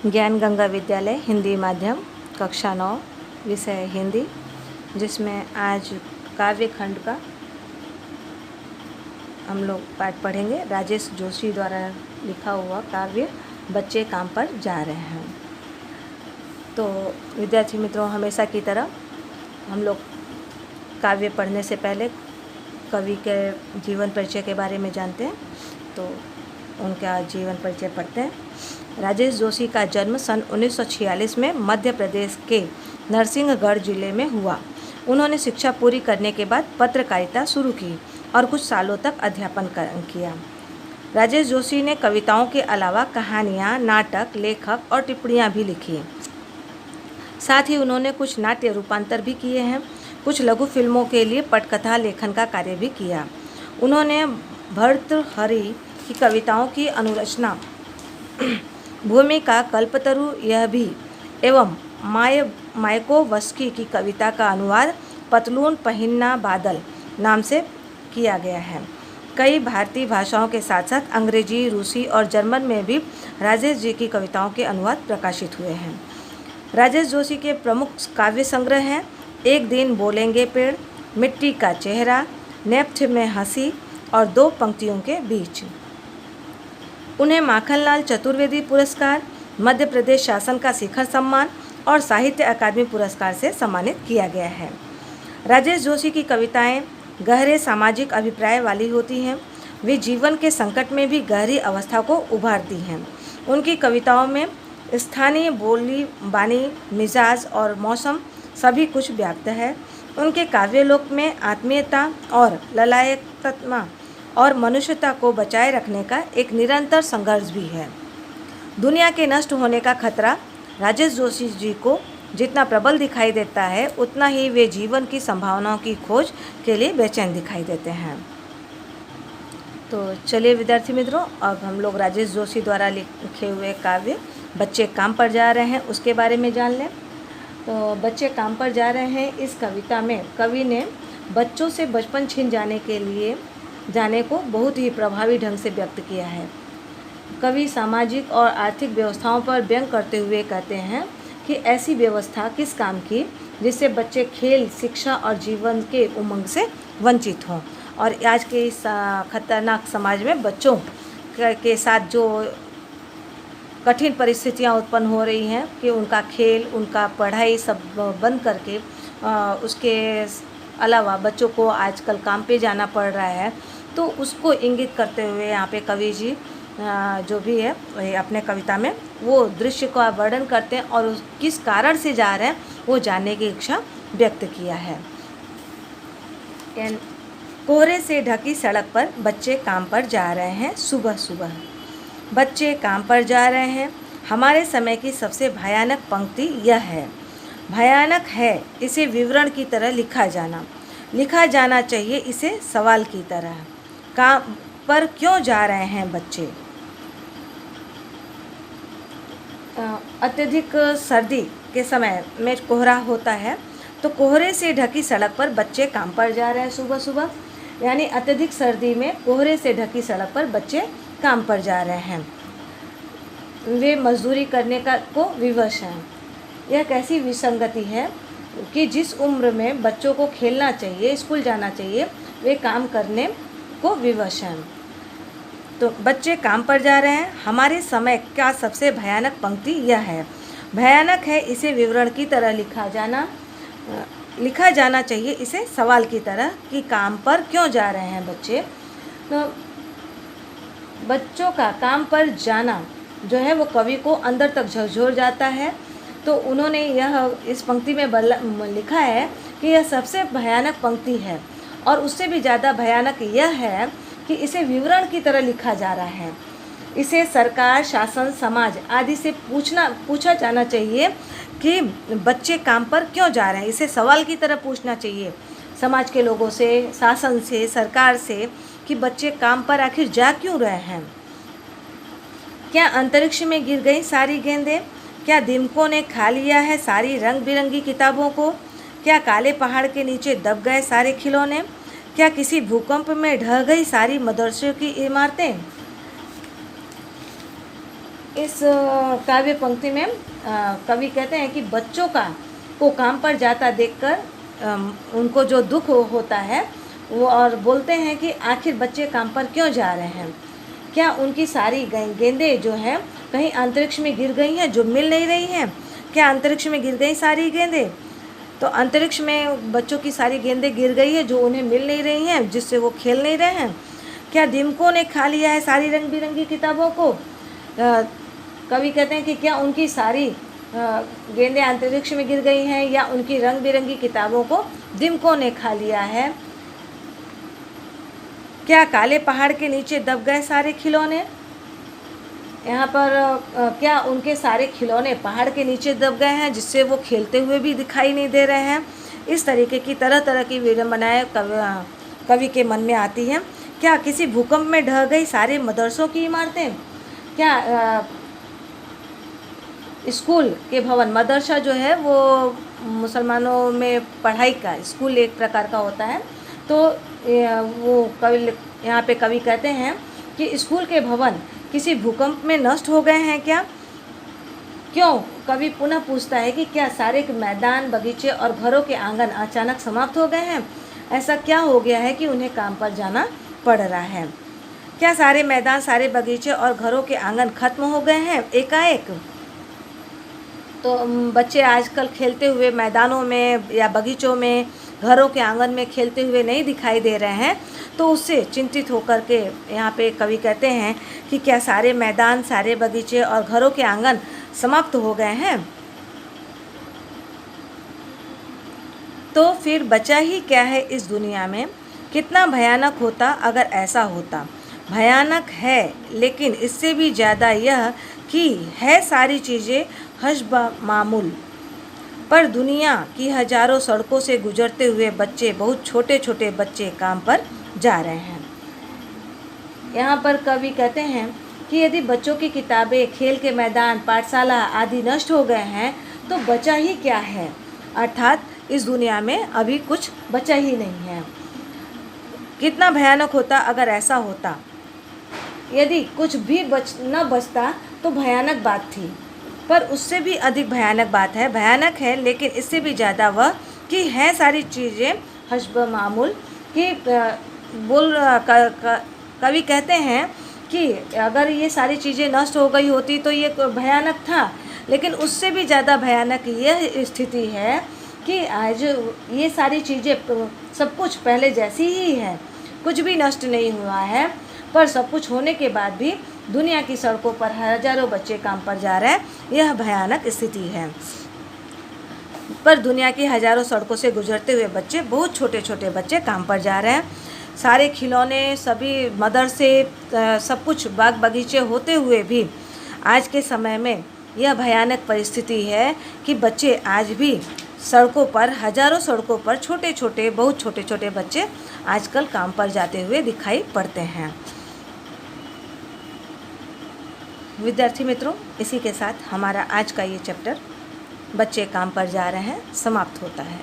ज्ञान गंगा विद्यालय हिंदी माध्यम कक्षा 9 विषय हिंदी, जिसमें आज काव्य खंड का हम लोग पाठ पढ़ेंगे। राजेश जोशी द्वारा लिखा हुआ काव्य बच्चे काम पर जा रहे हैं। तो विद्यार्थी मित्रों, हमेशा की तरह हम लोग काव्य पढ़ने से पहले कवि के जीवन परिचय के बारे में जानते हैं। तो उनका जीवन परिचय पढ़ते हैं। राजेश जोशी का जन्म सन 1946 में मध्य प्रदेश के नरसिंहगढ़ जिले में हुआ। उन्होंने शिक्षा पूरी करने के बाद पत्रकारिता शुरू की और कुछ सालों तक अध्यापन किया। राजेश जोशी ने कविताओं के अलावा कहानियाँ, नाटक, लेखक और टिप्पणियाँ भी लिखी। साथ ही उन्होंने कुछ नाट्य रूपांतर भी किए हैं। कुछ लघु फिल्मों के लिए पटकथा लेखन का कार्य भी किया। उन्होंने भर्तृहरि की कविताओं की अनुरचना, भूमिका, कल्पतरु यह भी एवं मायकोवस्की की कविता का अनुवाद पतलून पहिन्ना बादल नाम से किया गया है। कई भारतीय भाषाओं के साथ साथ अंग्रेजी, रूसी और जर्मन में भी राजेश जी की कविताओं के अनुवाद प्रकाशित हुए हैं। राजेश जोशी के प्रमुख काव्य संग्रह हैं एक दिन बोलेंगे पेड़, मिट्टी का चेहरा, नेपथ्य में हंसी और दो पंक्तियों के बीच। उन्हें माखनलाल चतुर्वेदी पुरस्कार, मध्य प्रदेश शासन का शिखर सम्मान और साहित्य अकादमी पुरस्कार से सम्मानित किया गया है। राजेश जोशी की कविताएं गहरे सामाजिक अभिप्राय वाली होती हैं। वे जीवन के संकट में भी गहरी अवस्था को उभारती हैं। उनकी कविताओं में स्थानीय बोली, बानी, मिजाज और मौसम सभी कुछ व्याप्त है। उनके काव्यलोक में आत्मीयता और ललायतता और मनुष्यता को बचाए रखने का एक निरंतर संघर्ष भी है। दुनिया के नष्ट होने का खतरा राजेश जोशी जी को जितना प्रबल दिखाई देता है, उतना ही वे जीवन की संभावनाओं की खोज के लिए बेचैन दिखाई देते हैं। तो चलिए विद्यार्थी मित्रों, अब हम लोग राजेश जोशी द्वारा लिखे हुए काव्य बच्चे काम पर जा रहे हैं उसके बारे में जान लें। तो बच्चे काम पर जा रहे हैं, इस कविता में कवि ने बच्चों से बचपन छीन जाने को बहुत ही प्रभावी ढंग से व्यक्त किया है। कवि सामाजिक और आर्थिक व्यवस्थाओं पर व्यंग करते हुए कहते हैं कि ऐसी व्यवस्था किस काम की जिससे बच्चे खेल, शिक्षा और जीवन के उमंग से वंचित हों। और आज के इस खतरनाक समाज में बच्चों के साथ जो कठिन परिस्थितियां उत्पन्न हो रही हैं कि उनका खेल, उनका पढ़ाई सब बंद करके उसके अलावा बच्चों को आजकल काम पे जाना पड़ रहा है। तो उसको इंगित करते हुए यहाँ पे कवि जी जो भी है वही अपने कविता में वो दृश्य का वर्णन करते हैं और किस कारण से जा रहे हैं वो जानने की इच्छा व्यक्त किया है। कोहरे से ढकी सड़क पर बच्चे काम पर जा रहे हैं सुबह सुबह। बच्चे काम पर जा रहे हैं। हमारे समय की सबसे भयानक पंक्ति यह है। भयानक है इसे विवरण की तरह लिखा जाना चाहिए इसे सवाल की तरह। काम पर क्यों जा रहे हैं बच्चे? अत्यधिक सर्दी के समय में कोहरा होता है, तो कोहरे से ढकी सड़क पर बच्चे काम पर जा रहे हैं सुबह सुबह, यानी अत्यधिक सर्दी में कोहरे से ढकी सड़क पर बच्चे काम पर जा रहे हैं। वे मजदूरी करने को विवश हैं। यह कैसी विसंगति है कि जिस उम्र में बच्चों को खेलना चाहिए, स्कूल जाना चाहिए, वे काम करने को विवश हैं। तो बच्चे काम पर जा रहे हैं। हमारे समय का सबसे भयानक पंक्ति यह है। भयानक है इसे विवरण की तरह लिखा जाना चाहिए इसे सवाल की तरह कि काम पर क्यों जा रहे हैं बच्चे। तो बच्चों का काम पर जाना जो है वो कवि को अंदर तक झकझोर जाता है। तो उन्होंने यह इस पंक्ति में लिखा है कि यह सबसे भयानक पंक्ति है और उससे भी ज़्यादा भयानक यह है कि इसे विवरण की तरह लिखा जा रहा है। इसे सरकार, शासन, समाज आदि से पूछा जाना चाहिए कि बच्चे काम पर क्यों जा रहे हैं। इसे सवाल की तरह पूछना चाहिए समाज के लोगों से, शासन से, सरकार से कि बच्चे काम पर आखिर जा क्यों रहे हैं। क्या अंतरिक्ष में गिर गई सारी गेंदें? क्या दीमकों ने खा लिया है सारी रंग बिरंगी किताबों को? क्या काले पहाड़ के नीचे दब गए सारे खिलौने? क्या किसी भूकंप में ढह गई सारी मदरसों की इमारतें? इस काव्य पंक्ति में कवि कहते हैं कि बच्चों को काम पर जाता देखकर उनको जो दुख होता है वो, और बोलते हैं कि आखिर बच्चे काम पर क्यों जा रहे हैं। क्या उनकी सारी गेंदें जो हैं कहीं अंतरिक्ष में गिर गई हैं जो मिल नहीं रही हैं? क्या अंतरिक्ष में गिर गई सारी गेंदें? तो अंतरिक्ष में बच्चों की सारी गेंदें गिर गई है जो उन्हें मिल नहीं रही हैं, जिससे वो खेल नहीं रहे हैं। क्या दिमकों ने खा लिया है सारी रंग बिरंगी किताबों को? कवि कहते हैं कि क्या उनकी सारी गेंदें अंतरिक्ष में गिर गई हैं या उनकी रंग बिरंगी किताबों को दिमकों ने खा लिया है? क्या काले पहाड़ के नीचे दब गए सारे खिलौने? यहाँ पर क्या उनके सारे खिलौने पहाड़ के नीचे दब गए हैं जिससे वो खेलते हुए भी दिखाई नहीं दे रहे हैं? इस तरीके की तरह तरह की विडंबनाएं कवि के मन में आती हैं। क्या किसी भूकंप में ढह गई सारे मदरसों की इमारतें? क्या स्कूल के भवन, मदरसा जो है वो मुसलमानों में पढ़ाई का स्कूल एक प्रकार का होता है, तो वो कवि यहाँ पे कवि कहते हैं कि स्कूल के भवन किसी भूकंप में नष्ट हो गए हैं क्या? क्यों? कवि पुनः पूछता है कि क्या सारे मैदान, बगीचे और घरों के आंगन अचानक समाप्त हो गए हैं? ऐसा क्या हो गया है कि उन्हें काम पर जाना पड़ रहा है? क्या सारे मैदान, सारे बगीचे और घरों के आंगन खत्म हो गए हैं एकाएक? तो बच्चे आजकल खेलते हुए मैदानों में या बगीचों में, घरों के आंगन में खेलते हुए नहीं दिखाई दे रहे हैं। तो उससे चिंतित होकर के यहाँ पे कवि कहते हैं कि क्या सारे मैदान, सारे बगीचे और घरों के आंगन समाप्त हो गए हैं? तो फिर बचा ही क्या है इस दुनिया में? कितना भयानक होता अगर ऐसा होता। भयानक है, लेकिन इससे भी ज़्यादा यह कि है सारी चीज़ें हश्ब मामूल, पर दुनिया की हजारों सड़कों से गुजरते हुए बच्चे, बहुत छोटे छोटे बच्चे काम पर जा रहे हैं। यहाँ पर कवि कहते हैं कि यदि बच्चों की किताबें, खेल के मैदान, पाठशाला आदि नष्ट हो गए हैं तो बचा ही क्या है? अर्थात इस दुनिया में अभी कुछ बचा ही नहीं है। कितना भयानक होता अगर ऐसा होता। यदि कुछ भी न बचता तो भयानक बात थी, पर उससे भी अधिक भयानक बात है। भयानक है, लेकिन इससे भी ज़्यादा वह कि है सारी चीज़ें हश्ब मामूल कि कवि कहते हैं कि अगर ये सारी चीज़ें नष्ट हो गई होती तो ये भयानक था, लेकिन उससे भी ज़्यादा भयानक यह स्थिति है कि आज ये सारी चीज़ें, सब कुछ पहले जैसी ही है, कुछ भी नष्ट नहीं हुआ है, पर सब कुछ होने के बाद भी दुनिया की सड़कों पर हजारों बच्चे काम पर जा रहे हैं। यह भयानक स्थिति है। पर दुनिया की हजारों सड़कों से गुजरते हुए बच्चे, बहुत छोटे छोटे बच्चे काम पर जा रहे हैं। सारे खिलौने, सभी मदरसे, सब कुछ बाग बगीचे होते हुए भी आज के समय में यह भयानक परिस्थिति है कि बच्चे आज भी सड़कों पर, हजारों सड़कों पर छोटे छोटे, बहुत छोटे छोटे बच्चे आजकल काम पर जाते हुए दिखाई पड़ते हैं। विद्यार्थी मित्रों, इसी के साथ हमारा आज का ये चैप्टर बच्चे काम पर जा रहे हैं समाप्त होता है।